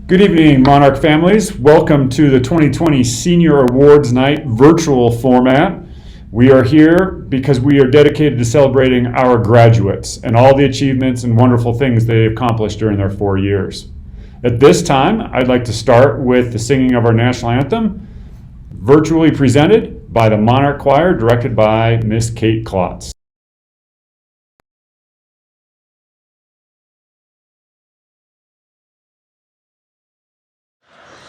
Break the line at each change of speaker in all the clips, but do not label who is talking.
Good evening, Monarch families. Welcome to the 2020 Senior Awards Night virtual format. We are here because we are dedicated to celebrating our graduates and all the achievements and wonderful things they accomplished during their 4 years. At this time, I'd like to start with the singing of our national anthem, virtually presented by the Monarch Choir, directed by Miss Kate Klotz.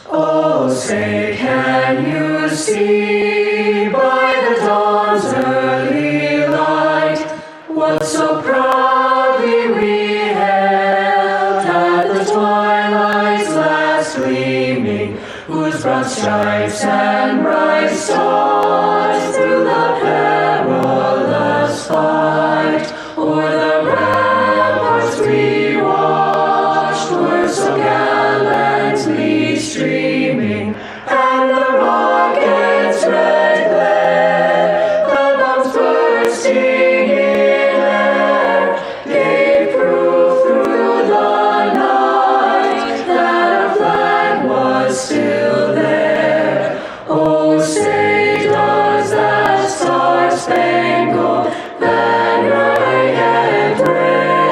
Oh, say, can you see by the dawn's early light what so proudly we hailed at the twilight's last gleaming, whose broad stripes and bright stars through the perilous fight o'er the ramparts we watched were so gallantly streaming, and the rocket's red glare, the bombs bursting in air, gave proof through the night that our flag was still there. Oh, say does that star-spangled banner yet wave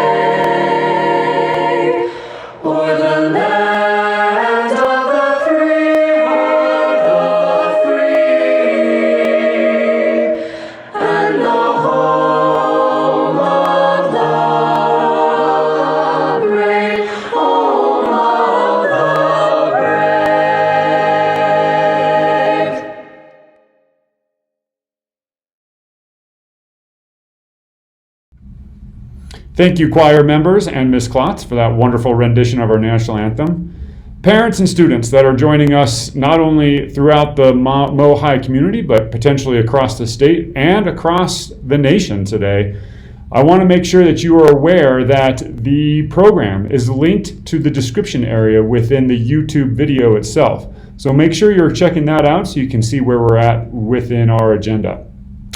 o'er the land of the free, and the home of the brave, home of the brave.
Thank you, choir members and Ms. Klotz, for that wonderful rendition of our national anthem. Parents and students that are joining us not only throughout the Mo High community, but potentially across the state and across the nation today, I want to make sure that you are aware that the program is linked to the description area within the YouTube video itself. So make sure you're checking that out so you can see where we're at within our agenda.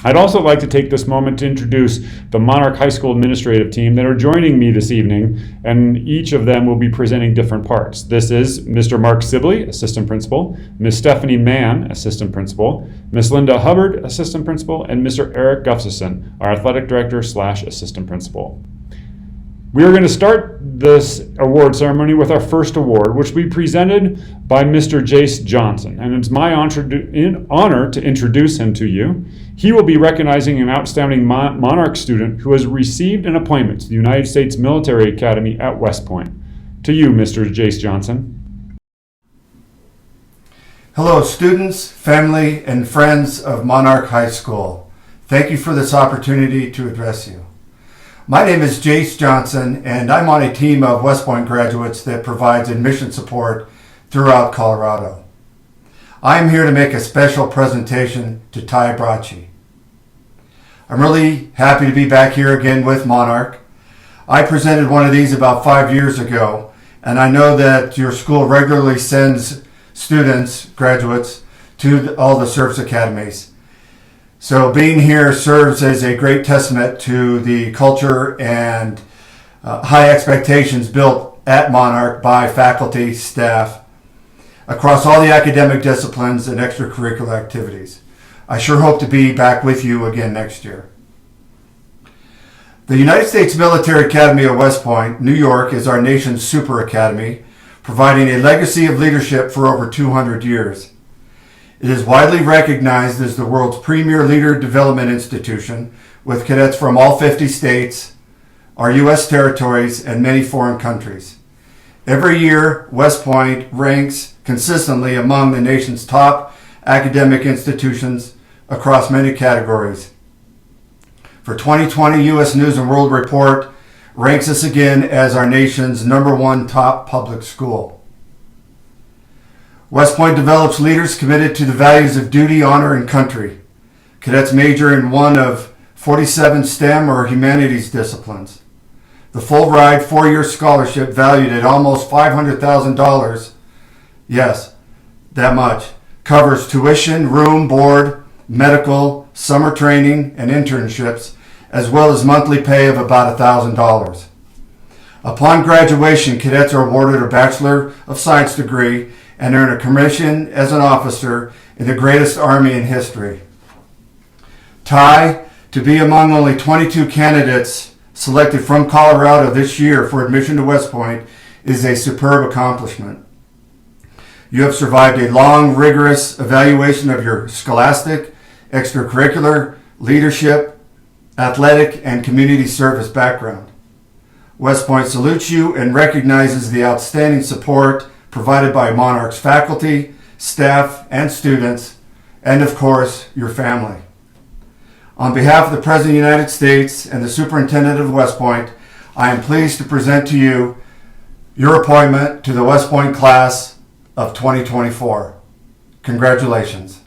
I'd also like to take this moment to introduce the Monarch High School administrative team that are joining me this evening, and each of them will be presenting different parts. This is Mr. Mark Sibley, Assistant Principal, Ms. Stephanie Mann, Assistant Principal, Ms. Linda Hubbard, Assistant Principal, and Mr. Eric Gustafson, our Athletic Director / Assistant Principal. We are going to start this award ceremony with our first award, which will be presented by Mr. Jace Johnson, and it's my honor to introduce him to you. He will be recognizing an outstanding Monarch student who has received an appointment to the United States Military Academy at West Point. To you, Mr. Jace Johnson.
Hello, students, family, and friends of Monarch High School. Thank you for this opportunity to address you. My name is Jace Johnson, and I'm on a team of West Point graduates that provides admission support throughout Colorado. I'm here to make a special presentation to Ty Bracci. I'm really happy to be back here again with Monarch. I presented one of these about 5 years ago, and I know that your school regularly sends students, graduates, to all the service academies. So being here serves as a great testament to the culture and high expectations built at Monarch by faculty, staff, across all the academic disciplines and extracurricular activities. I sure hope to be back with you again next year. The United States Military Academy at West Point, New York, is our nation's super academy, providing a legacy of leadership for over 200 years. It is widely recognized as the world's premier leader development institution, with cadets from all 50 states, our U.S. territories, and many foreign countries. Every year, West Point ranks consistently among the nation's top academic institutions across many categories. For 2020, U.S. News & World Report ranks us again as our nation's #1 top public school. West Point develops leaders committed to the values of duty, honor, and country. Cadets major in one of 47 STEM or humanities disciplines. The full ride 4-year scholarship valued at almost $500,000, yes, that much, covers tuition, room, board, medical, summer training, and internships, as well as monthly pay of about $1,000. Upon graduation, cadets are awarded a Bachelor of Science degree and earn a commission as an officer in the greatest army in history. Ty, to be among only 22 candidates selected from Colorado this year for admission to West Point is a superb accomplishment. You have survived a long, rigorous evaluation of your scholastic, extracurricular, leadership, athletic, and community service background. West Point salutes you and recognizes the outstanding support provided by Monarch's faculty, staff, and students, and of course, your family. On behalf of the President of the United States and the Superintendent of West Point, I am pleased to present to you your appointment to the West Point class of 2024. Congratulations.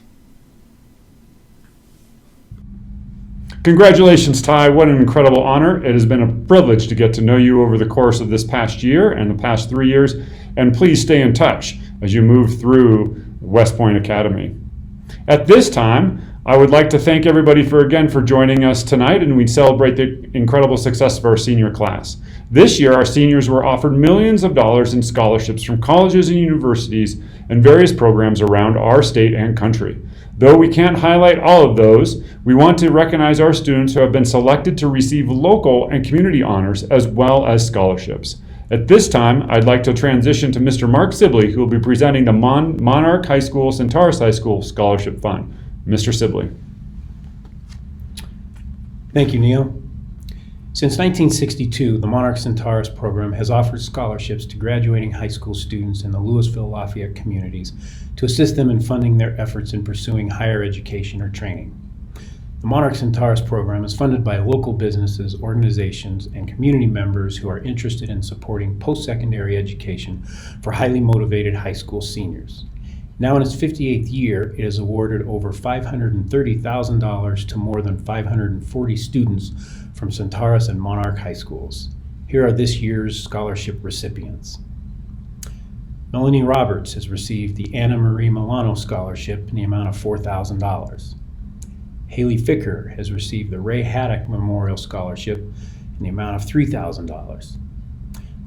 Congratulations, Ty. What an incredible honor. It has been a privilege to get to know you over the course of this past year and the past 3 years. And please stay in touch as you move through West Point Academy. At this time, I would like to thank everybody for joining us tonight, and we celebrate the incredible success of our senior class. This year, our seniors were offered millions of dollars in scholarships from colleges and universities and various programs around our state and country. Though we can't highlight all of those, we want to recognize our students who have been selected to receive local and community honors as well as scholarships. At this time, I'd like to transition to Mr. Mark Sibley, who will be presenting the Monarch High School Centaurus High School Scholarship Fund. Mr. Sibley.
Thank you, Neil. Since 1962, the Monarch Centaurus program has offered scholarships to graduating high school students in the Louisville, Lafayette communities to assist them in funding their efforts in pursuing higher education or training. The Monarch Centaurus program is funded by local businesses, organizations, and community members who are interested in supporting post-secondary education for highly motivated high school seniors. Now in its 58th year, it has awarded over $530,000 to more than 540 students from Centaurus and Monarch high schools. Here are this year's scholarship recipients. Melanie Roberts has received the Anna Marie Milano Scholarship in the amount of $4,000. Haley Ficker has received the Ray Haddock Memorial Scholarship in the amount of $3,000.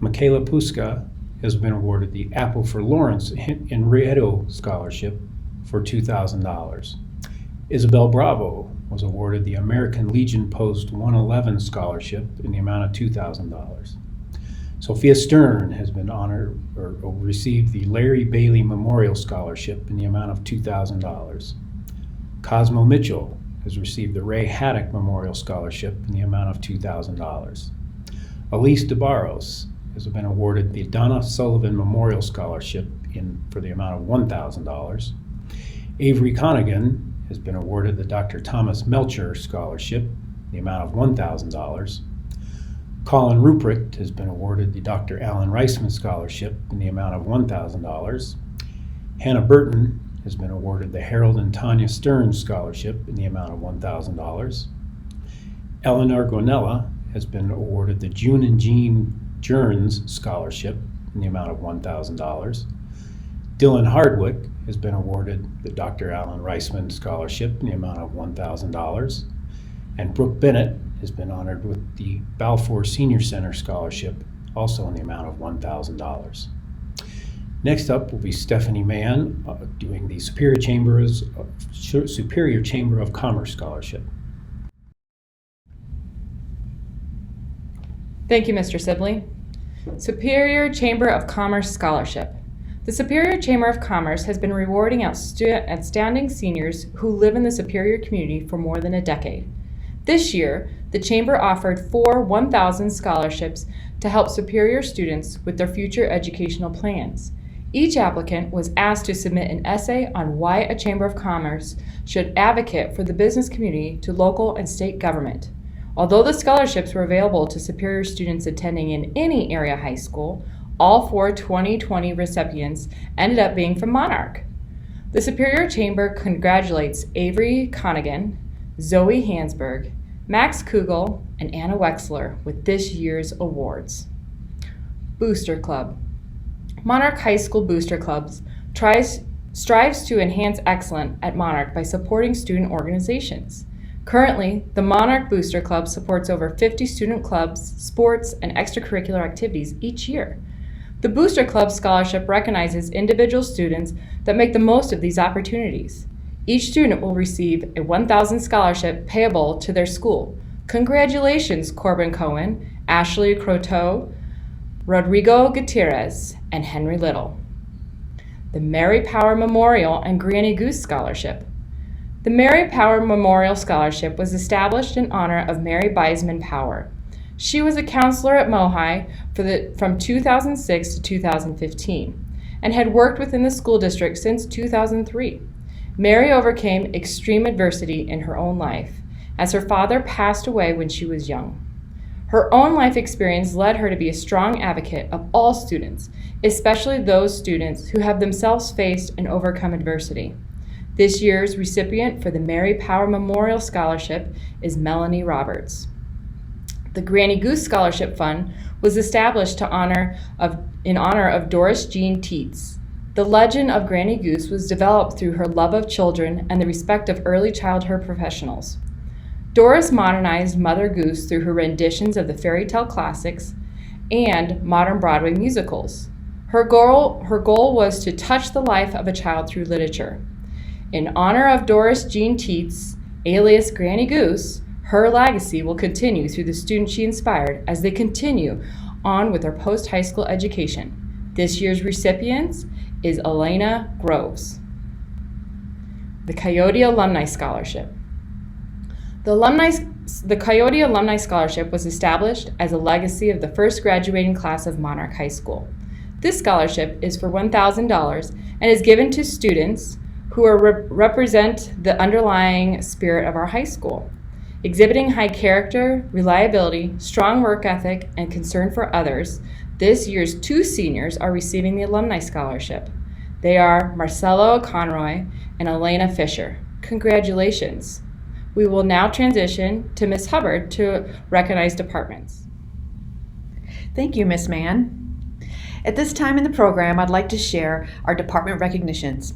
Michaela Puska has been awarded the Apple for Lawrence Henrietto Scholarship for $2,000. Isabel Bravo was awarded the American Legion Post 111 Scholarship in the amount of $2,000. Sophia Stern has been honored or received the Larry Bailey Memorial Scholarship in the amount of $2,000. Cosmo Mitchell has received the Ray Haddock Memorial Scholarship in the amount of $2,000. Elise DeBarros has been awarded the Donna Sullivan Memorial Scholarship for the amount of $1,000. Avery Connigan has been awarded the Dr. Thomas Melcher Scholarship in the amount of $1,000. Colin Ruprecht has been awarded the Dr. Alan Reisman Scholarship in the amount of $1,000. Hannah Burton has been awarded the Harold and Tanya Stearns Scholarship in the amount of $1,000. Eleanor Gonella has been awarded the June and Jean Jerns Scholarship in the amount of $1,000. Dylan Hardwick has been awarded the Dr. Alan Reisman Scholarship in the amount of $1,000. And Brooke Bennett has been honored with the Balfour Senior Center Scholarship, also in the amount of $1,000. Next up will be Stephanie Mann doing the Superior Chamber of Commerce Scholarship.
Thank you, Mr. Sibley. Superior Chamber of Commerce Scholarship. The Superior Chamber of Commerce has been rewarding outstanding seniors who live in the Superior community for more than a decade. This year, the Chamber offered 4 1,000 scholarships to help Superior students with their future educational plans. Each applicant was asked to submit an essay on why a Chamber of Commerce should advocate for the business community to local and state government. Although the scholarships were available to Superior students attending in any area high school, all 4 2020 recipients ended up being from Monarch. The Superior Chamber congratulates Avery Connigan, Zoe Hansberg, Max Kugel, and Anna Wexler with this year's awards. Booster Club. Monarch High School Booster Clubs strives to enhance excellence at Monarch by supporting student organizations. Currently, the Monarch Booster Club supports over 50 student clubs, sports, and extracurricular activities each year. The Booster Club Scholarship recognizes individual students that make the most of these opportunities. Each student will receive a $1,000 scholarship payable to their school. Congratulations, Corbin Cohen, Ashley Croteau, Rodrigo Gutierrez, and Henry Little. The Mary Power Memorial and Granny Goose Scholarship. The Mary Power Memorial Scholarship was established in honor of Mary Biesman Power. She was a counselor at Mohi from 2006 to 2015 and had worked within the school district since 2003. Mary overcame extreme adversity in her own life, as her father passed away when she was young. Her own life experience led her to be a strong advocate of all students, especially those students who have themselves faced and overcome adversity. This year's recipient for the Mary Power Memorial Scholarship is Melanie Roberts. The Granny Goose Scholarship Fund was established in honor of Doris Jean Teets. The legend of Granny Goose was developed through her love of children and the respect of early childhood professionals. Doris modernized Mother Goose through her renditions of the fairy tale classics and modern Broadway musicals. Her goal was to touch the life of a child through literature. In honor of Doris Jean Teets, alias Granny Goose, her legacy will continue through the students she inspired as they continue on with their post-high school education. This year's recipient is Elena Groves. The Coyote Alumni Scholarship. The Coyote Alumni Scholarship was established as a legacy of the first graduating class of Monarch High School. This scholarship is for $1,000 and is given to students who represent the underlying spirit of our high school. Exhibiting high character, reliability, strong work ethic, and concern for others, this year's 2 seniors are receiving the Alumni Scholarship. They are Marcelo Conroy and Elena Fisher. Congratulations. We will now transition to Ms. Hubbard to recognize departments.
Thank you, Ms. Mann. At this time in the program, I'd like to share our department recognitions.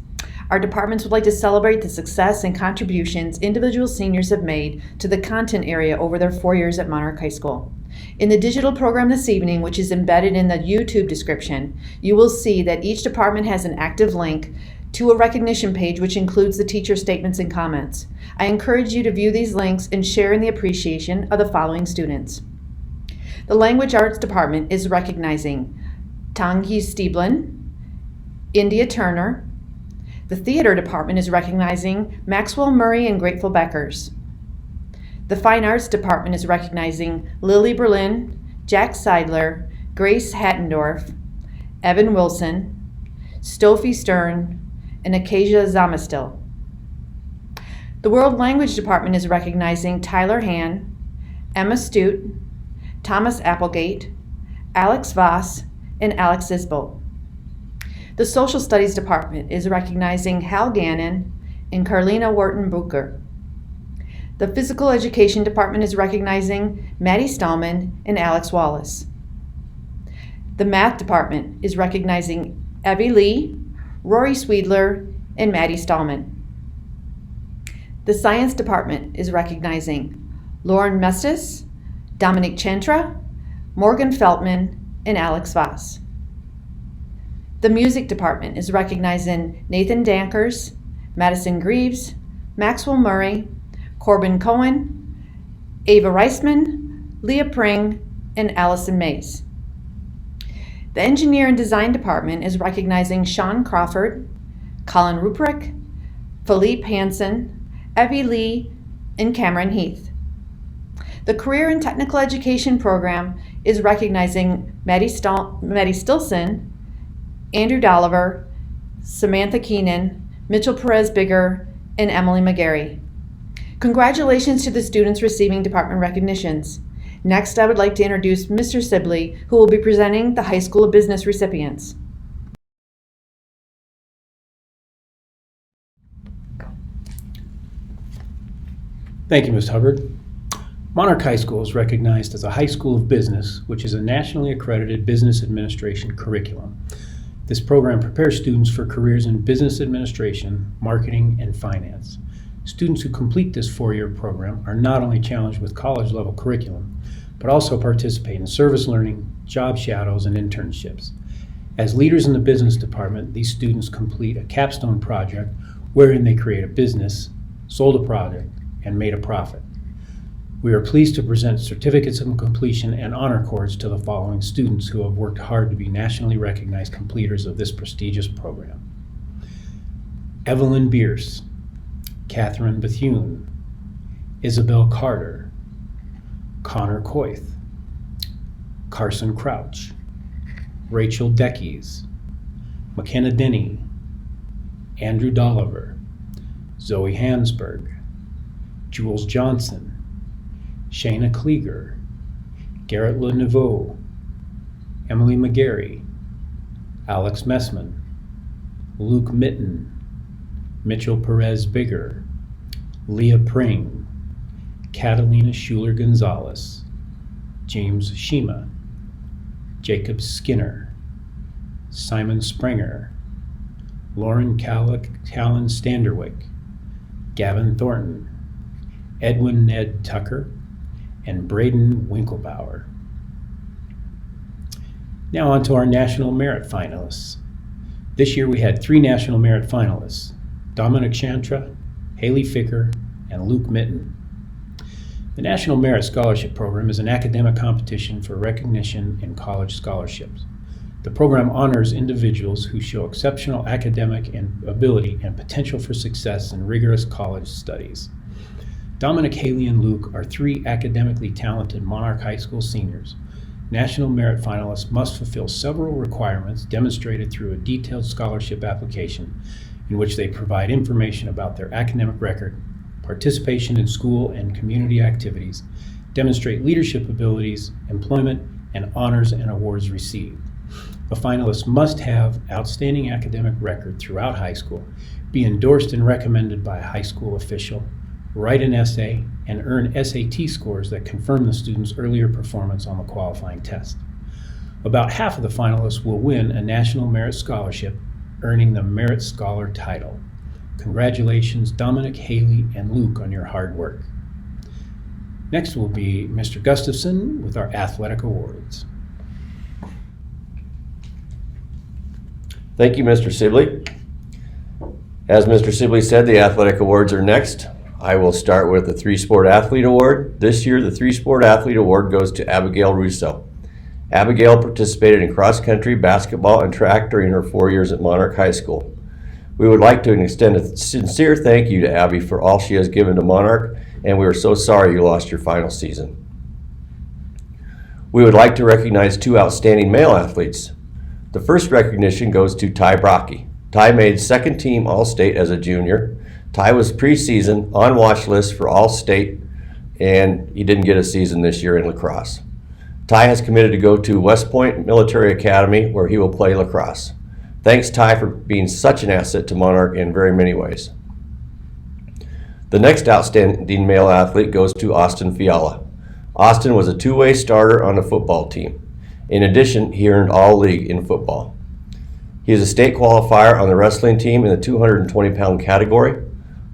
Our departments would like to celebrate the success and contributions individual seniors have made to the content area over their 4 years at Monarch High School. In the digital program this evening, which is embedded in the YouTube description, you will see that each department has an active link to a recognition page which includes the teacher statements and comments. I encourage you to view these links and share in the appreciation of the following students. The Language Arts Department is recognizing Tangi Stieblin, India Turner. The Theater Department is recognizing Maxwell Murray and Grateful Beckers. The Fine Arts Department is recognizing Lily Berlin, Jack Seidler, Grace Hattendorf, Evan Wilson, Stoffie Stern, and Acacia Zamastil. The World Language Department is recognizing Tyler Hann, Emma Stute, Thomas Applegate, Alex Voss, and Alex Isbell. The Social Studies Department is recognizing Hal Gannon and Carlina Wharton-Bucher. The Physical Education Department is recognizing Maddie Stallman and Alex Wallace. The Math Department is recognizing Evie Lee, Rory Sweedler, and Maddie Stallman. The Science Department is recognizing Lauren Mestis, Dominic Chantra, Morgan Feltman, and Alex Voss. The Music Department is recognizing Nathan Dankers, Madison Greaves, Maxwell Murray, Corbin Cohen, Ava Reisman, Leah Pring, and Allison Mays. The Engineer and Design Department is recognizing Sean Crawford, Colin Ruprecht, Philippe Hansen, Evie Lee, and Cameron Heath. The Career and Technical Education Program is recognizing Maddie Stilson, Andrew Dolliver, Samantha Keenan, Mitchell Perez-Bigger, and Emily McGarry. Congratulations to the students receiving department recognitions. Next, I would like to introduce Mr. Sibley, who will be presenting the High School of Business recipients.
Thank you, Ms. Hubbard. Monarch High School is recognized as a high school of business, which is a nationally accredited business administration curriculum. This program prepares students for careers in business administration, marketing, and finance. Students who complete this four-year program are not only challenged with college-level curriculum, but also participate in service learning, job shadows, and internships. As leaders in the business department, these students complete a capstone project wherein they create a business, sold a product, and made a profit. We are pleased to present certificates of completion and honor cords to the following students who have worked hard to be nationally recognized completers of this prestigious program. Evelyn Bierce, Catherine Bethune, Isabel Carter, Connor Coyth, Carson Crouch, Rachel Deckes, McKenna Denny, Andrew Dolliver, Zoe Hansberg, Jules Johnson, Shayna Klieger, Garrett LeNouveau, Emily McGarry, Alex Messman, Luke Mitten, Mitchell Perez Bigger, Leah Pring, Catalina Schuler Gonzalez, James Shima, Jacob Skinner, Simon Springer, Lauren Callan Standerwick, Gavin Thornton, Edwin Ned Tucker, and Braden Winklebauer. Now on to our National Merit finalists. This year we had 3 National Merit finalists: Dominic Chantra, Haley Ficker, and Luke Mitten. The National Merit Scholarship Program is an academic competition for recognition in college scholarships. The program honors individuals who show exceptional academic ability and potential for success in rigorous college studies. Dominic, Haley, and Luke are 3 academically talented Monarch High School seniors. National Merit finalists must fulfill several requirements demonstrated through a detailed scholarship application in which they provide information about their academic record, participation in school and community activities, demonstrate leadership abilities, employment, and honors and awards received. A finalist must have outstanding academic record throughout high school, be endorsed and recommended by a high school official, write an essay, and earn SAT scores that confirm the student's earlier performance on the qualifying test. About half of the finalists will win a National Merit Scholarship, earning the Merit Scholar title. Congratulations, Dominic, Haley, and Luke, on your hard work. Next will be Mr. Gustafson with our athletic awards.
Thank you, Mr. Sibley. As Mr. Sibley said, the athletic awards are next. I will start with the 3-Sport Athlete Award. This year, the 3-Sport Athlete Award goes to Abigail Russo. Abigail participated in cross-country, basketball, and track during her 4 years at Monarch High School. We would like to extend a sincere thank you to Abby for all she has given to Monarch, and we are so sorry you lost your final season. We would like to recognize 2 outstanding male athletes. The first recognition goes to Ty Brocky. Ty made second team All-State as a junior. Ty was preseason on watch list for All-State, and he didn't get a season this year in lacrosse. Ty has committed to go to West Point Military Academy, where he will play lacrosse. Thanks, Ty, for being such an asset to Monarch in very many ways. The next outstanding male athlete goes to Austin Fiala. Austin was a 2-way starter on the football team. In addition, he earned All-League in football. He is a state qualifier on the wrestling team in the 220-pound category.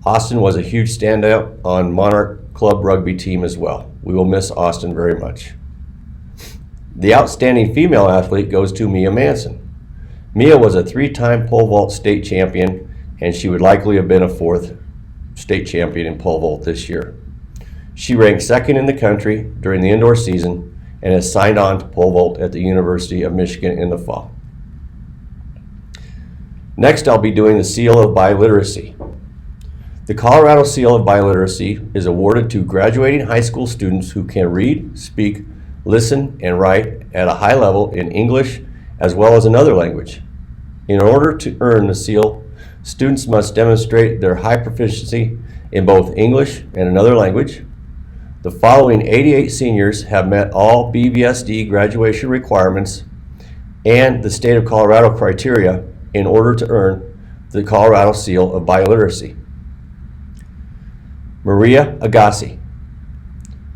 Austin was a huge standout on Monarch Club rugby team as well. We will miss Austin very much. The outstanding female athlete goes to Mia Manson. Mia was a 3-time pole vault state champion, and she would likely have been a 4th state champion in pole vault this year. She ranked 2nd in the country during the indoor season and has signed on to pole vault at the University of Michigan in the fall. Next, I'll be doing the Seal of Biliteracy. The Colorado Seal of Biliteracy is awarded to graduating high school students who can read, speak, listen, and write at a high level in English as well as another language. In order to earn the seal, students must demonstrate their high proficiency in both English and another language. The following 88 seniors have met all BVSD graduation requirements and the state of Colorado criteria in order to earn the Colorado Seal of Biliteracy. Maria Agassi,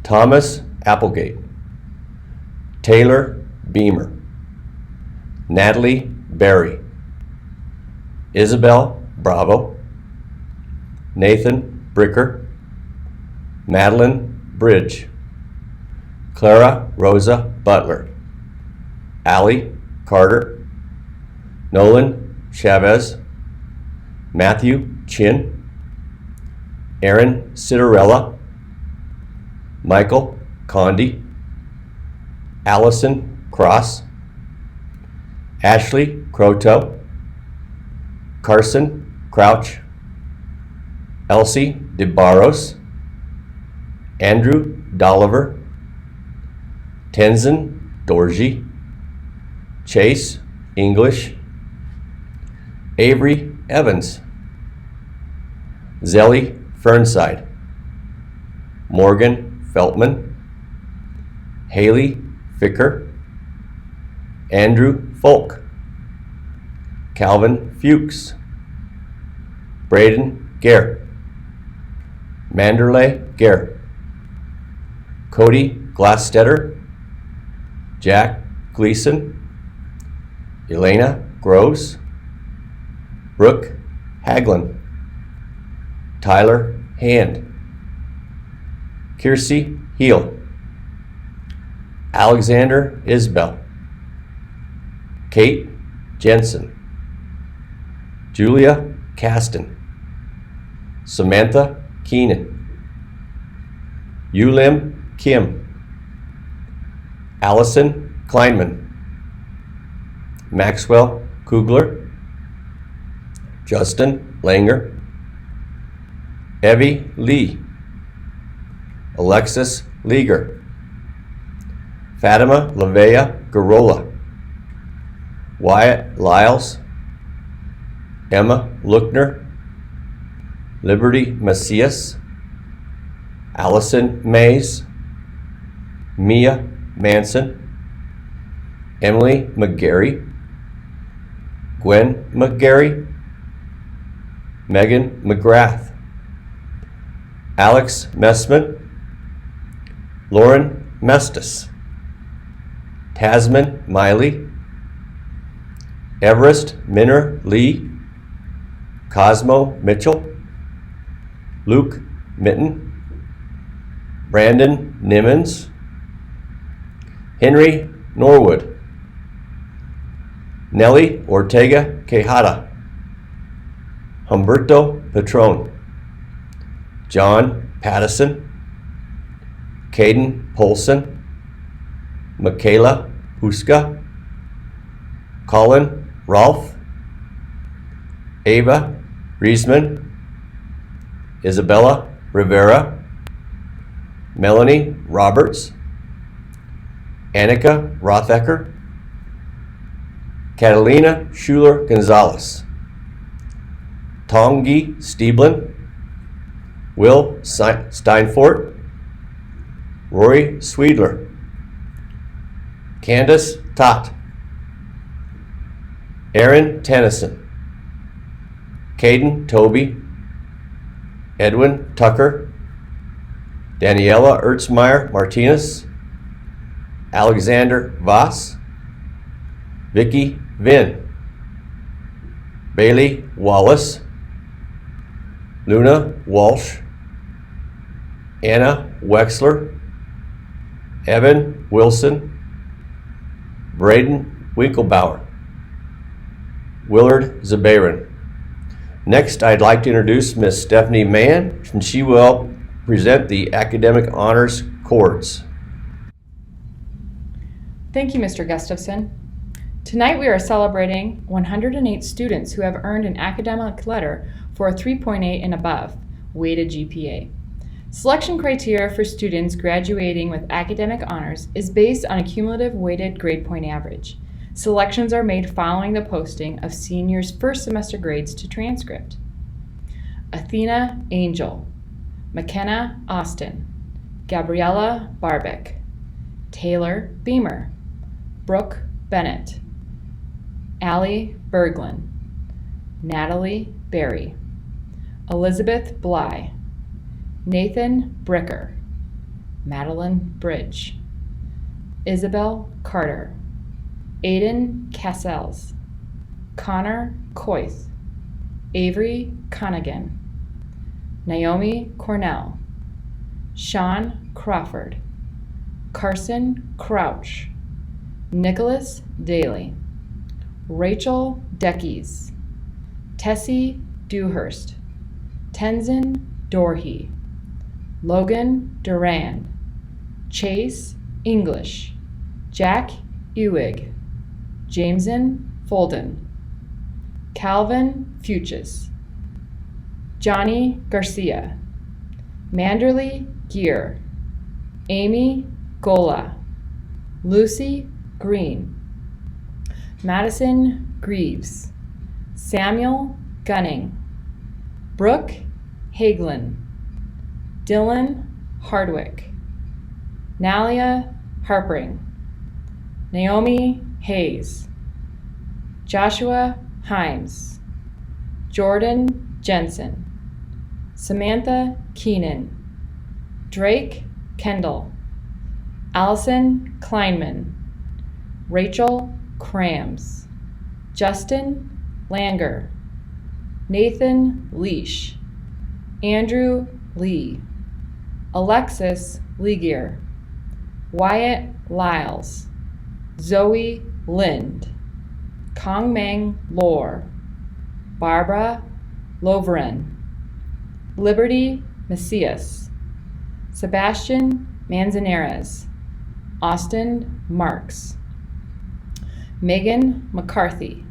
Thomas Applegate, Taylor Beamer, Natalie Berry, Isabel Bravo, Nathan Bricker, Madeline Bridge, Clara Rosa Butler, Allie Carter, Nolan Chavez, Matthew Chin, Aaron Citarella, Michael Condi, Allison Cross, Ashley Croteau, Carson Crouch, Elsie DeBarros, Andrew Dolliver, Tenzin Dorji, Chase English, Avery Evans, Zelly Fernside, Morgan Feltman, Haley Ficker, Andrew Folk, Calvin Fuchs, Braden Gare, Manderley Gare, Cody Glastetter, Jack Gleason, Elena Groves, Brooke Haglin, Tyler Hand, Kiersey Heel, Alexander Isbell, Kate Jensen, Julia Caston, Samantha Keenan, Yulim Kim, Allison Kleinman, Maxwell Kugler, Justin Langer, Evie Lee, Alexis Leager, Fatima Lavea Garola, Wyatt Lyles, Emma Lookner, Liberty Macias, Allison Mays, Mia Manson, Emily McGarry, Gwen McGarry, Megan McGrath, Alex Messman, Lauren Mestis, Tasman Miley, Everest Minner Lee, Cosmo Mitchell, Luke Mitten, Brandon Nimmons, Henry Norwood, Nelly Ortega Quejada, Humberto Patron, John Pattison, Caden Polson, Michaela Huska, Colin Rolfe, Ava Riesman, Isabella Rivera, Melanie Roberts, Annika Rothecker, Catalina Schuler Gonzalez, Tongi Stieblin, Will Steinfort, Rory Sweedler, Candace Tott, Aaron Tennyson, Caden Toby, Edwin Tucker, Daniela Ertzmeyer Martinez, Alexander Voss, Vicky Vinn, Bailey Wallace, Luna Walsh, Anna Wexler, Evan Wilson, Braden Winklebauer, Willard Zabarin. Next, I'd like to introduce Miss Stephanie Mann, and she will present the Academic Honors Cords.
Thank you, Mr. Gustafson. Tonight we are celebrating 108 students who have earned an academic letter for a 3.8 and above weighted GPA. Selection criteria for students graduating with academic honors is based on a cumulative weighted grade point average. Selections are made following the posting of seniors' first semester grades to transcript. Athena Angel, McKenna Austin, Gabriella Barbic, Taylor Beamer, Brooke Bennett, Allie Berglund, Natalie Berry, Elizabeth Bly, Nathan Bricker, Madeline Bridge, Isabel Carter, Aiden Cassels, Connor Coyth, Avery Connigan, Naomi Cornell, Sean Crawford, Carson Crouch, Nicholas Daly, Rachel Deckes, Tessie Dewhurst, Tenzin Dorhe, Logan Duran, Chase English, Jack Ewig, Jameson Folden, Calvin Fuchs, Johnny Garcia, Manderly Gear, Amy Gola, Lucy Green, Madison Greaves, Samuel Gunning, Brooke Hagelin, Dylan Hardwick, Nalia Harpring, Naomi Hayes, Joshua Himes, Jordan Jensen, Samantha Keenan, Drake Kendall, Allison Kleinman, Rachel Krams, Justin Langer, Nathan Leash, Andrew Lee, Alexis Legear, Wyatt Lyles, Zoe Lind, Kongmeng Lor, Barbara Lovren, Liberty Macias, Sebastian Manzanares, Austin Marks, Megan McCarthy,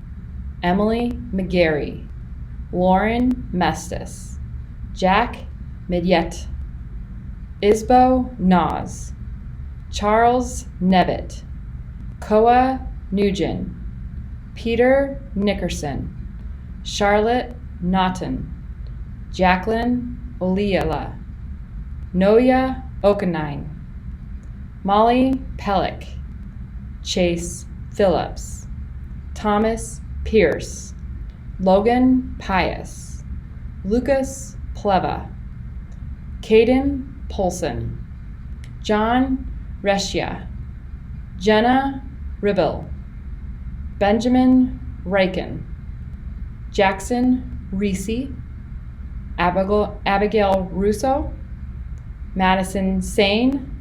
Emily McGarry, Lauren Mestis, Jack Midyet, Isbo Nas, Charles Nevitt, Koa Nugent, Peter Nickerson, Charlotte Naughton, Jacqueline Oliela, Noya Okanine, Molly Pellick, Chase Phillips, Thomas Pierce, Logan Pius, Lucas Pleva, Caden Polson, John Reschia, Jenna Ribble, Benjamin Riken, Jackson Reese, Abigail Russo, Madison Sane,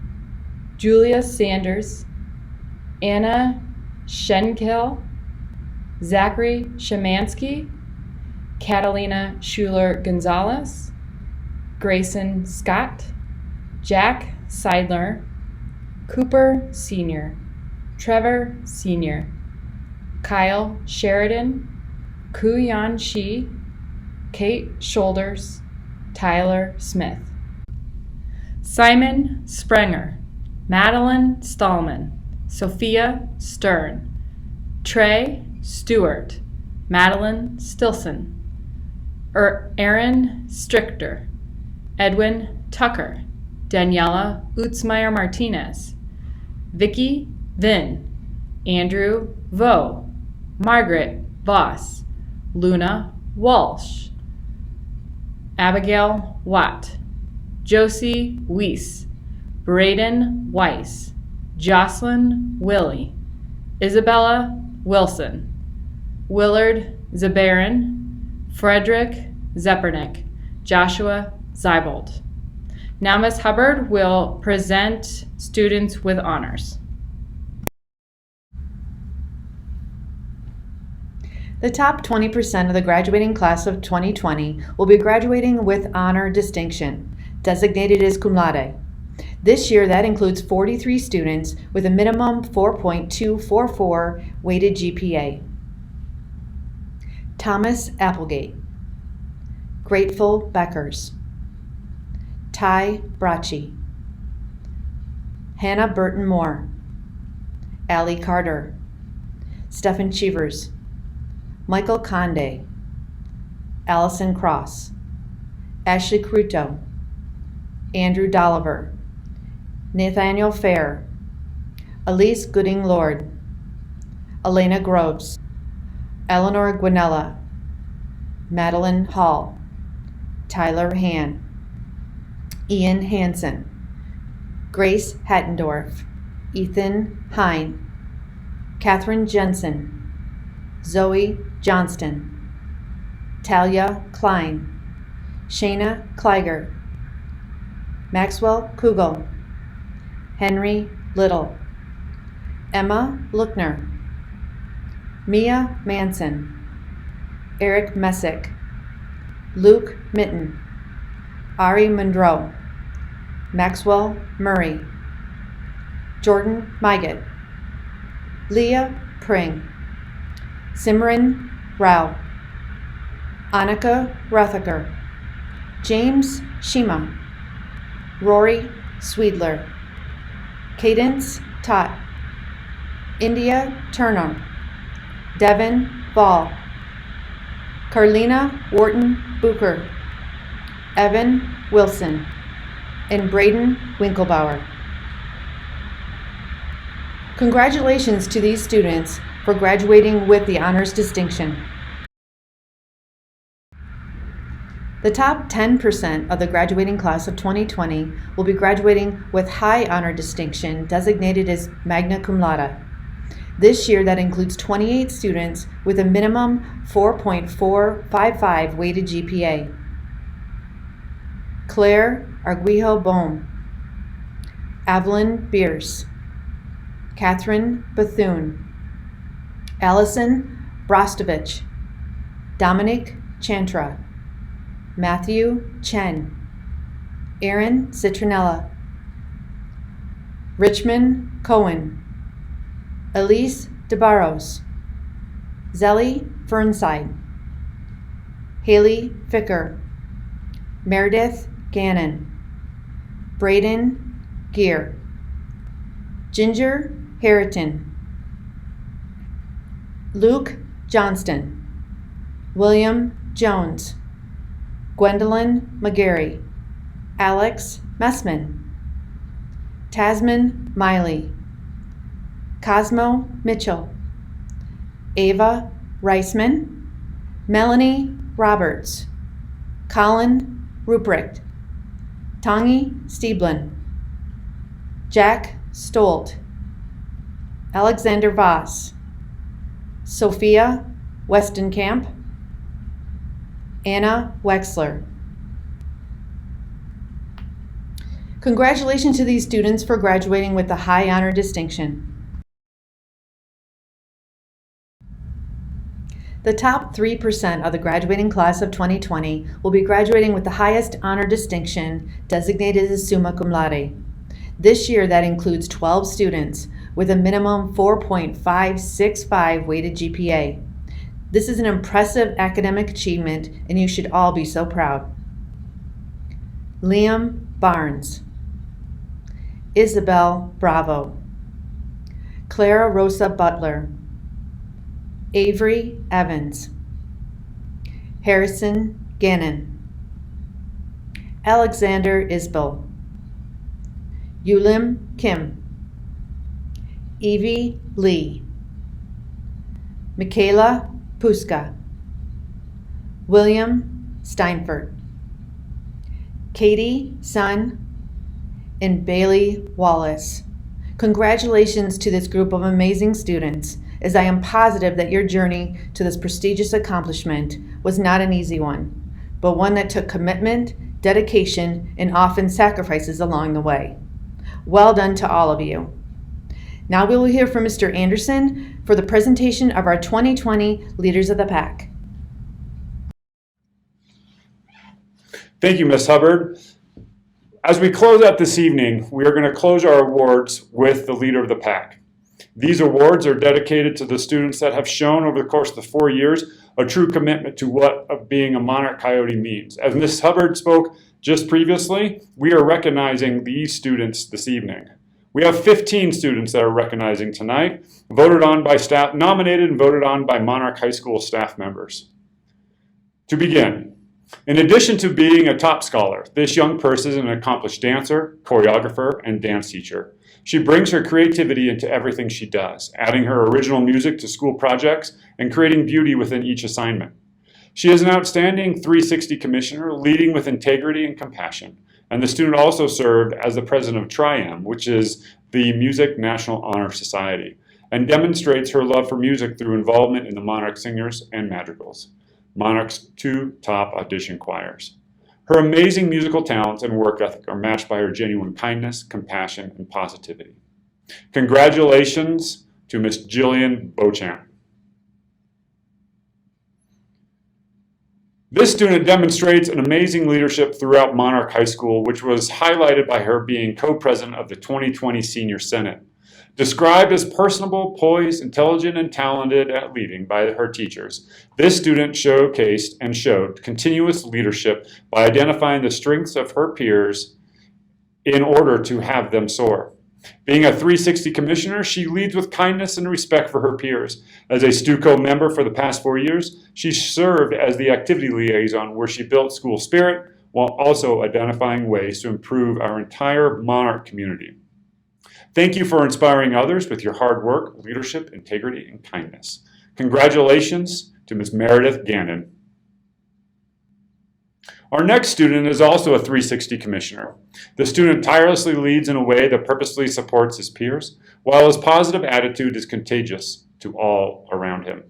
Julia Sanders, Anna Schenkel, Zachary Shemansky, Catalina Schuler Gonzalez, Grayson Scott, Jack Seidler, Cooper Sr., Trevor Sr., Kyle Sheridan, Kuyan Shi, Kate Shoulders, Tyler Smith, Simon Sprenger, Madeline Stallman, Sophia Stern, Trey Stewart, Madeline Stilson, Aaron Strichter, Edwin Tucker, Daniela Utzmeyer Martinez, Vicky Vin, Andrew Vo, Margaret Voss, Luna Walsh, Abigail Watt, Josie Weiss, Braden Weiss, Jocelyn Willie, Isabella Wilson, Willard Zabarin, Frederick Zeppernick, Joshua Zeibold. Now Ms. Hubbard will present students with honors.
The top 20% of the graduating class of 2020 will be graduating with honor distinction, designated as cum laude. This year, that includes 43 students with a minimum 4.244 weighted GPA. Thomas Applegate, Grateful Beckers, Ty Bracci, Hannah Burton Moore, Allie Carter, Stephen Cheevers, Michael Conde, Allison Cross, Ashley Cruto, Andrew Dolliver, Nathaniel Fair, Elise Gooding Lord, Elena Groves, Eleanor Guinella, Madeline Hall, Tyler Han, Ian Hansen, Grace Hattendorf, Ethan Hine, Catherine Jensen, Zoe Johnston, Talia Klein, Shayna Kleiger, Maxwell Kugel, Henry Little, Emma Lookner, Mia Manson, Eric Messick, Luke Mitten, Ari Monroe, Maxwell Murray, Jordan Mygat, Leah Pring, Simran Rao, Annika Rothaker, James Shima, Rory Sweedler, Cadence Tott, India Turner, Devin Ball, Carlina Wharton Booker, Evan Wilson, and Braden Winklebauer. Congratulations to these students for graduating with the honors distinction. The top 10% of the graduating class of 2020 will be graduating with high honor distinction designated as magna cum laude. This year that includes 28 students with a minimum 4.455 weighted GPA. Claire Arguijo Bohm, Evelyn Bierce, Catherine Bethune, Allison Brostovich, Dominic Chantra, Matthew Chen, Aaron Citronella, Richmond Cohen, Elise DeBarros, Zelly Fernside, Haley Ficker, Meredith Gannon, Braden Gear, Ginger Harriton, Luke Johnston, William Jones, Gwendolyn McGarry, Alex Messman, Tasman Miley, Cosmo Mitchell, Ava Reisman, Melanie Roberts, Colin Ruprecht, Tongi Stieblin, Jack Stolt, Alexander Voss, Sophia Westenkamp, Anna Wexler. Congratulations to these students for graduating with the high honor distinction. The top 3% of the graduating class of 2020 will be graduating with the highest honor distinction designated as summa cum laude. This year that includes 12 students with a minimum 4.565 weighted GPA. This is an impressive academic achievement and you should all be so proud. Liam Barnes, Isabel Bravo, Clara Rosa Butler, Avery Evans, Harrison Gannon, Alexander Isbell, Yulim Kim, Evie Lee, Michaela Puska, William Steinfurt, Katie Sun, and Bailey Wallace. Congratulations to this group of amazing students, as I am positive that your journey to this prestigious accomplishment was not an easy one, but one that took commitment, dedication, and often sacrifices along the way. Well done to all of you. Now we will hear from Mr. Anderson for the presentation of our 2020 Leaders of the Pack.
Thank you, Ms. Hubbard. As we close out this evening, we are going to close our awards with the Leader of the Pack. These awards are dedicated to the students that have shown over the course of the 4 years a true commitment to what being a Monarch Coyote means. As Ms. Hubbard spoke just previously, we are recognizing these students this evening. We have 15 students that are recognizing tonight, voted on by staff, nominated and voted on by Monarch High School staff members. To begin, in addition to being a top scholar, this young person is an accomplished dancer, choreographer, and dance teacher. She brings her creativity into everything she does, adding her original music to school projects and creating beauty within each assignment. She is an outstanding 360 commissioner, leading with integrity and compassion. And the student also served as the president of TRIAM, which is the Music National Honor Society, and demonstrates her love for music through involvement in the Monarch Singers and Madrigals, Monarch's 2 top audition choirs. Her amazing musical talents and work ethic are matched by her genuine kindness, compassion, and positivity. Congratulations to Miss Jillian Beauchamp. This student demonstrates an amazing leadership throughout Monarch High School, which was highlighted by her being co-president of the 2020 Senior Senate. Described as personable, poised, intelligent, and talented at leading by her teachers, this student showcased and showed continuous leadership by identifying the strengths of her peers in order to have them soar. Being a 360 commissioner, she leads with kindness and respect for her peers. As a STUCO member for the past 4 years, she served as the activity liaison where she built school spirit while also identifying ways to improve our entire Monarch community. Thank you for inspiring others with your hard work, leadership, integrity, and kindness. Congratulations to Ms. Meredith Gannon. Our next student is also a 360 commissioner. The student tirelessly leads in a way that purposely supports his peers, while his positive attitude is contagious to all around him.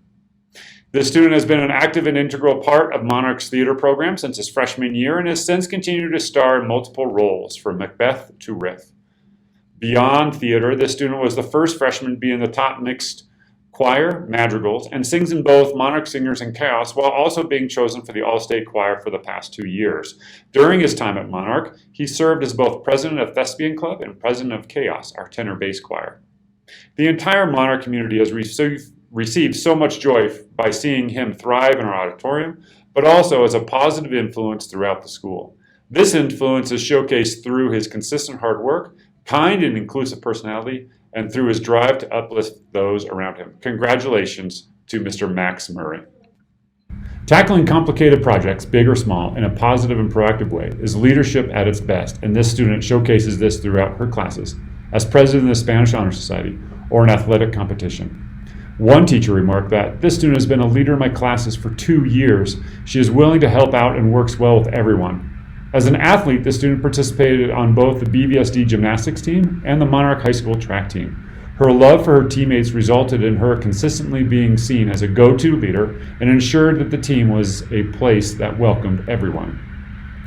This student has been an active and integral part of Monarch's theater program since his freshman year and has since continued to star in multiple roles from Macbeth to Rith. Beyond theater, this student was the first freshman to be in the top mixed choir, madrigals, and sings in both Monarch Singers and Chaos, while also being chosen for the All-State Choir for the past 2 years. During his time at Monarch, he served as both president of Thespian Club and president of Chaos, our tenor bass choir. The entire Monarch community has received so much joy by seeing him thrive in our auditorium, but also as a positive influence throughout the school. This influence is showcased through his consistent hard work, kind and inclusive personality, and through his drive to uplift those around him. Congratulations to Mr. Max Murray. Tackling complicated projects, big or small, in a positive and proactive way is leadership at its best, and this student showcases this throughout her classes, as president of the Spanish Honor Society, or an athletic competition. One teacher remarked that, "This student has been a leader in my classes for 2 years. She is willing to help out and works well with everyone." As an athlete, the student participated on both the BVSD gymnastics team and the Monarch High School track team. Her love for her teammates resulted in her consistently being seen as a go-to leader and ensured that the team was a place that welcomed everyone.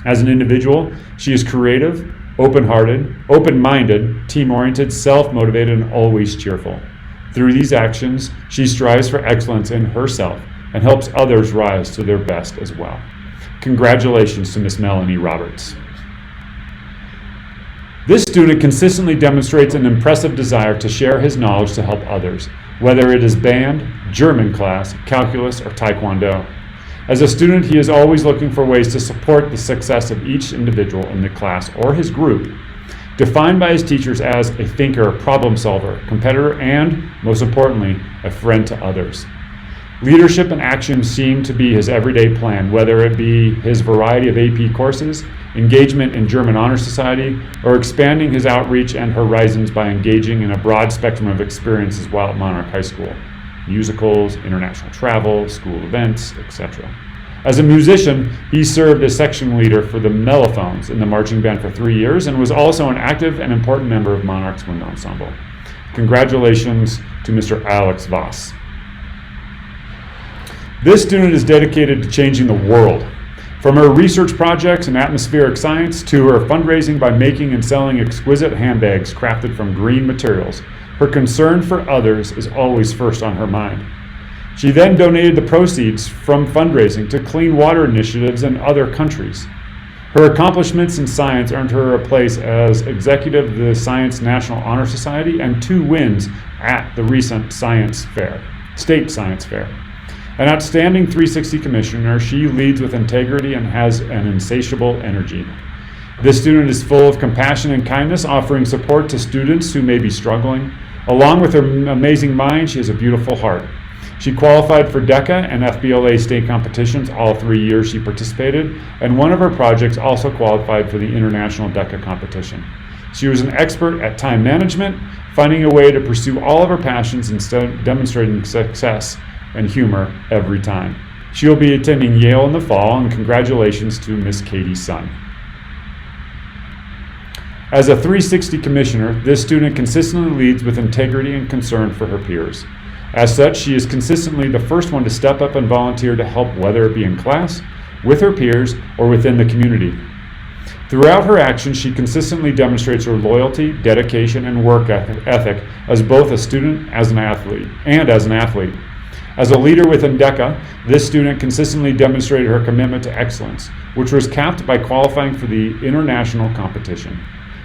As an individual, she is creative, open-hearted, open-minded, team-oriented, self-motivated, and always cheerful. Through these actions, she strives for excellence in herself and helps others rise to their best as well. Congratulations to Miss Melanie Roberts. This student consistently demonstrates an impressive desire to share his knowledge to help others, whether it is band, German class, calculus, or Taekwondo. As a student, he is always looking for ways to support the success of each individual in the class or his group, defined by his teachers as a thinker, problem solver, competitor, and, most importantly, a friend to others. Leadership and action seem to be his everyday plan, whether it be his variety of AP courses, engagement in German Honor Society, or expanding his outreach and horizons by engaging in a broad spectrum of experiences while at Monarch High School. Musicals, international travel, school events, etc. As a musician, he served as section leader for the Mellophones in the marching band for 3 years and was also an active and important member of Monarch's Wind Ensemble. Congratulations to Mr. Alex Voss. This student is dedicated to changing the world. From her research projects in atmospheric science to her fundraising by making and selling exquisite handbags crafted from green materials, her concern for others is always first on her mind. She then donated the proceeds from fundraising to clean water initiatives in other countries. Her accomplishments in science earned her a place as executive of the Science National Honor Society and 2 wins at the recent state science fair. An outstanding 360 commissioner, she leads with integrity and has an insatiable energy. This student is full of compassion and kindness, offering support to students who may be struggling. Along with her amazing mind, she has a beautiful heart. She qualified for DECA and FBLA state competitions all 3 years she participated, and one of her projects also qualified for the international DECA competition. She was an expert at time management, finding a way to pursue all of her passions and demonstrating success and humor every time. She'll be attending Yale in the fall, and congratulations to Miss Katie Sun. As a 360 commissioner, this student consistently leads with integrity and concern for her peers. As such, she is consistently the first one to step up and volunteer to help, whether it be in class with her peers, or within the community. Throughout her actions, she consistently demonstrates her loyalty, dedication, and work ethic as both a student and as an athlete. As a leader within DECA, this student consistently demonstrated her commitment to excellence, which was capped by qualifying for the international competition.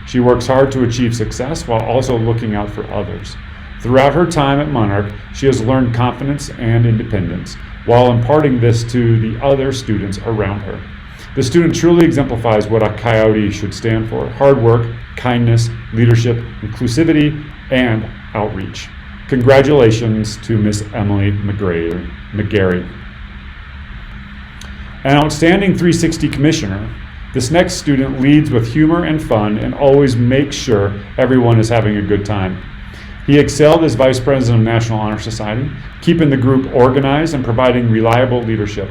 She works hard to achieve success while also looking out for others. Throughout her time at Monarch, she has learned confidence and independence, while imparting this to the other students around her. The student truly exemplifies what a Coyote should stand for: hard work, kindness, leadership, inclusivity, and outreach. Congratulations to Miss Emily McGarry. An outstanding 360 commissioner, this next student leads with humor and fun and always makes sure everyone is having a good time. He excelled as Vice President of National Honor Society, keeping the group organized and providing reliable leadership.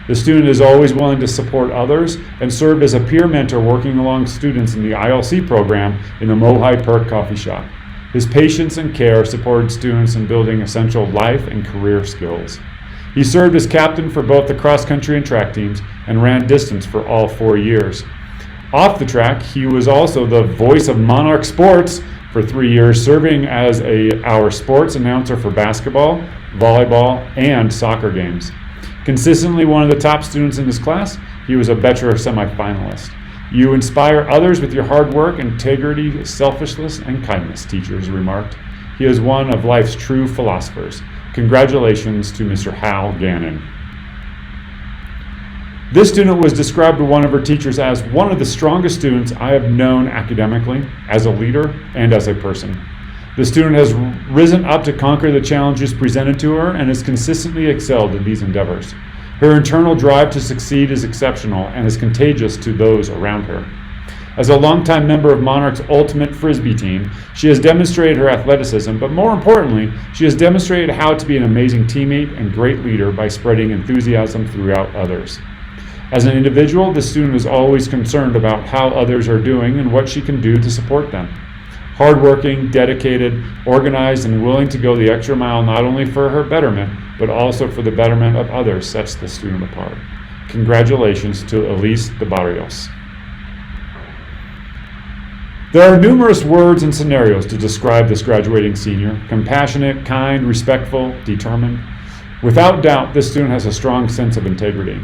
The student is always willing to support others and served as a peer mentor working along students in the ILC program in the Mohai Perk Coffee Shop. His patience and care supported students in building essential life and career skills. He served as captain for both the cross country and track teams and ran distance for all 4 years. Off the track, he was also the voice of Monarch Sports for 3 years, serving as our sports announcer for basketball, volleyball, and soccer games. Consistently one of the top students in his class, he was a Betcher semifinalist. You inspire others with your hard work, integrity, selfishness, and kindness, teachers remarked. He is one of life's true philosophers. Congratulations to Mr. Hal Gannon. This student was described by one of her teachers as one of the strongest students I have known academically, as a leader, and as a person. The student has risen up to conquer the challenges presented to her and has consistently excelled in these endeavors. Her internal drive to succeed is exceptional and is contagious to those around her. As a longtime member of Monarch's Ultimate Frisbee team, she has demonstrated her athleticism, but more importantly, she has demonstrated how to be an amazing teammate and great leader by spreading enthusiasm throughout others. As an individual, the student is always concerned about how others are doing and what she can do to support them. Hardworking, dedicated, organized, and willing to go the extra mile not only for her betterment, but also for the betterment of others sets the student apart. Congratulations to Elise de Barrios. There are numerous words and scenarios to describe this graduating senior: compassionate, kind, respectful, determined. Without doubt, this student has a strong sense of integrity.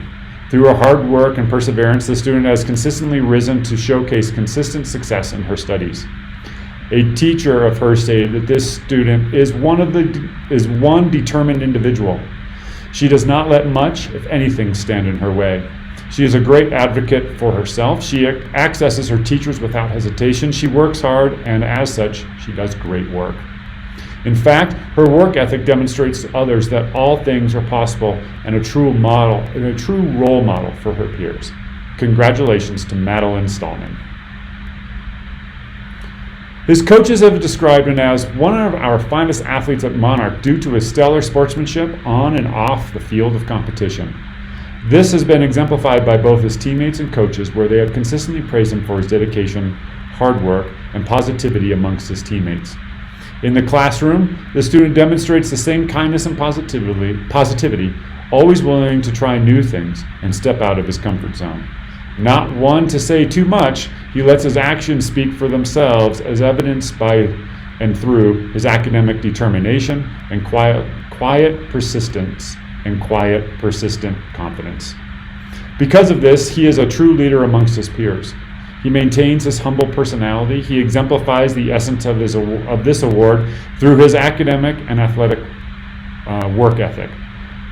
Through her hard work and perseverance, the student has consistently risen to showcase consistent success in her studies. A teacher of hers stated that this student is one determined individual. She does not let much, if anything, stand in her way. She is a great advocate for herself. She accesses her teachers without hesitation. She works hard, and as such, she does great work. In fact, her work ethic demonstrates to others that all things are possible and a true role model for her peers. Congratulations to Madeline Stallman. His coaches have described him as one of our finest athletes at Monarch due to his stellar sportsmanship on and off the field of competition. This has been exemplified by both his teammates and coaches, where they have consistently praised him for his dedication, hard work, and positivity amongst his teammates. In the classroom, the student demonstrates the same kindness and positivity, always willing to try new things and step out of his comfort zone. Not one to say too much, he lets his actions speak for themselves, as evidenced by and through his academic determination and quiet persistence and quiet, persistent confidence. Because of this, he is a true leader amongst his peers. He maintains his humble personality. He exemplifies the essence of this award through his academic and athletic work ethic,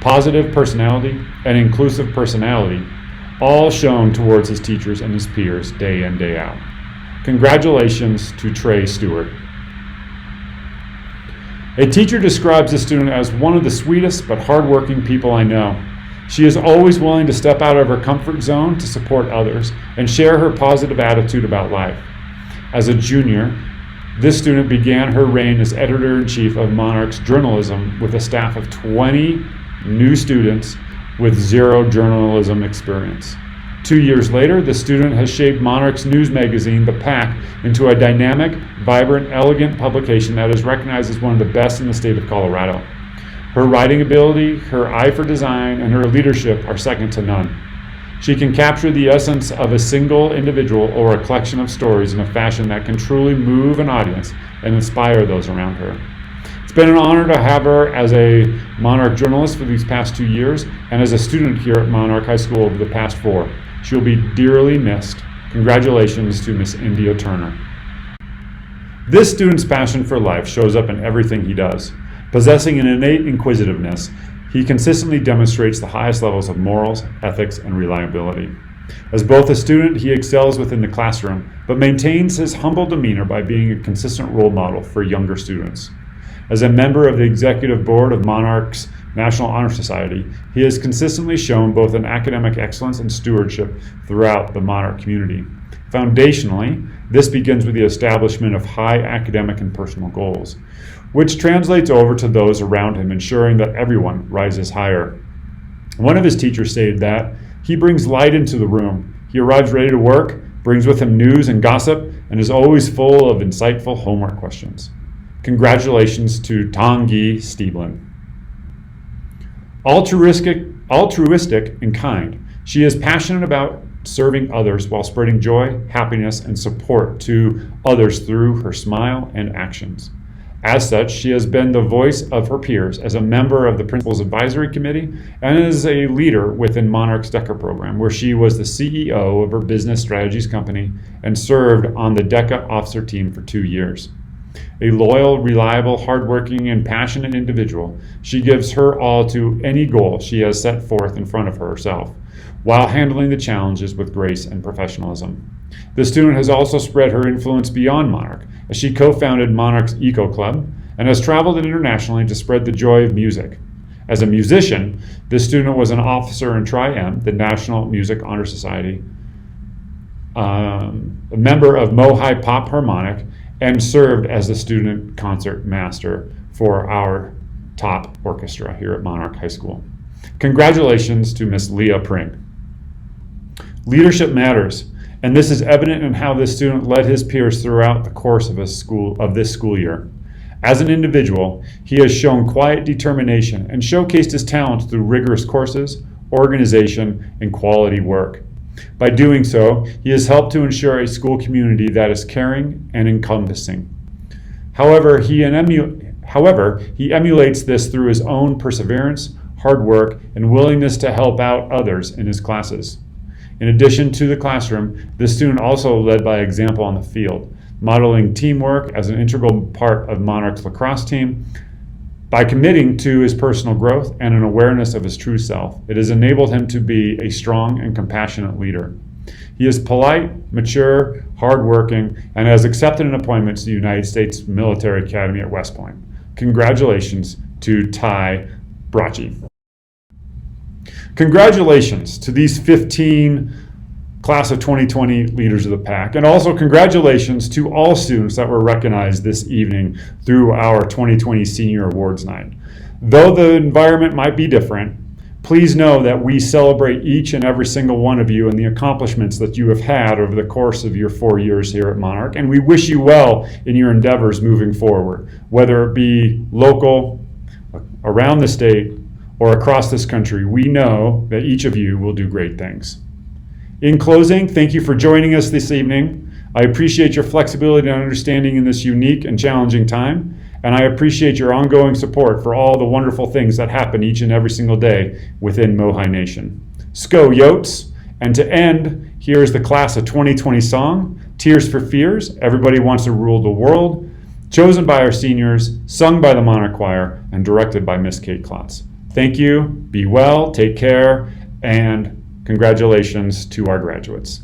positive personality, and inclusive personality, all shown towards his teachers and his peers day in, day out. Congratulations to Trey Stewart. A teacher describes the student as one of the sweetest but hardworking people I know. She is always willing to step out of her comfort zone to support others and share her positive attitude about life. As a junior, this student began her reign as editor-in-chief of Monarch's journalism with a staff of 20 new students with zero journalism experience. 2 years later, the student has shaped Monarch's news magazine, The Pack, into a dynamic, vibrant, elegant publication that is recognized as one of the best in the state of Colorado. Her writing ability, her eye for design, and her leadership are second to none. She can capture the essence of a single individual or a collection of stories in a fashion that can truly move an audience and inspire those around her. It's been an honor to have her as a Monarch journalist for these past 2 years and as a student here at Monarch High School over the past 4. She'll be dearly missed. Congratulations to Miss India Turner. This student's passion for life shows up in everything he does. Possessing an innate inquisitiveness, he consistently demonstrates the highest levels of morals, ethics, and reliability. As both a student, he excels within the classroom, but maintains his humble demeanor by being a consistent role model for younger students. As a member of the executive board of Monarch's National Honor Society, he has consistently shown both an academic excellence and stewardship throughout the Monarch community. Foundationally, this begins with the establishment of high academic and personal goals, which translates over to those around him, ensuring that everyone rises higher. One of his teachers stated that he brings light into the room. He arrives ready to work, brings with him news and gossip, and is always full of insightful homework questions. Congratulations to Tangi Stieblin. Altruistic and kind, she is passionate about serving others while spreading joy, happiness, and support to others through her smile and actions. As such, she has been the voice of her peers as a member of the Principal's Advisory Committee and as a leader within Monarch's DECA program, where she was the CEO of her business strategies company and served on the DECA officer team for 2 years. A loyal, reliable, hardworking, and passionate individual, she gives her all to any goal she has set forth in front of herself, while handling the challenges with grace and professionalism. The student has also spread her influence beyond Monarch, as she co-founded Monarch's Eco Club and has traveled internationally to spread the joy of music. As a musician, this student was an officer in Tri-M, the National Music Honor Society, a member of Mohai Pop Harmonic, and served as the student concert master for our top orchestra here at Monarch High School. Congratulations to Miss Leah Pring. Leadership matters, and this is evident in how this student led his peers throughout the course of this school year. As an individual, he has shown quiet determination and showcased his talents through rigorous courses, organization, and quality work. By doing so, he has helped to ensure a school community that is caring and encompassing. However, he emulates this through his own perseverance, hard work, and willingness to help out others in his classes. In addition to the classroom, this student also led by example on the field, modeling teamwork as an integral part of Monarch's lacrosse team. By committing to his personal growth and an awareness of his true self, it has enabled him to be a strong and compassionate leader. He is polite, mature, hardworking, and has accepted an appointment to the United States Military Academy at West Point. Congratulations to Ty Bracci. Congratulations to these 15 Class of 2020 Leaders of the Pack, and also congratulations to all students that were recognized this evening through our 2020 Senior Awards Night. Though the environment might be different, please know that we celebrate each and every single one of you and the accomplishments that you have had over the course of your 4 years here at Monarch, and we wish you well in your endeavors moving forward, whether it be local, around the state, or across this country. We know that each of you will do great things. In closing, thank you for joining us this evening. I appreciate your flexibility and understanding in this unique and challenging time, and I appreciate your ongoing support for all the wonderful things that happen each and every single day within Mohai Nation. Sko Yotes, and to end, here is the Class of 2020 song, Tears for Fears, Everybody Wants to Rule the World, chosen by our seniors, sung by the Monarch Choir, and directed by Miss Kate Klotz. Thank you, be well, take care, and congratulations to our graduates.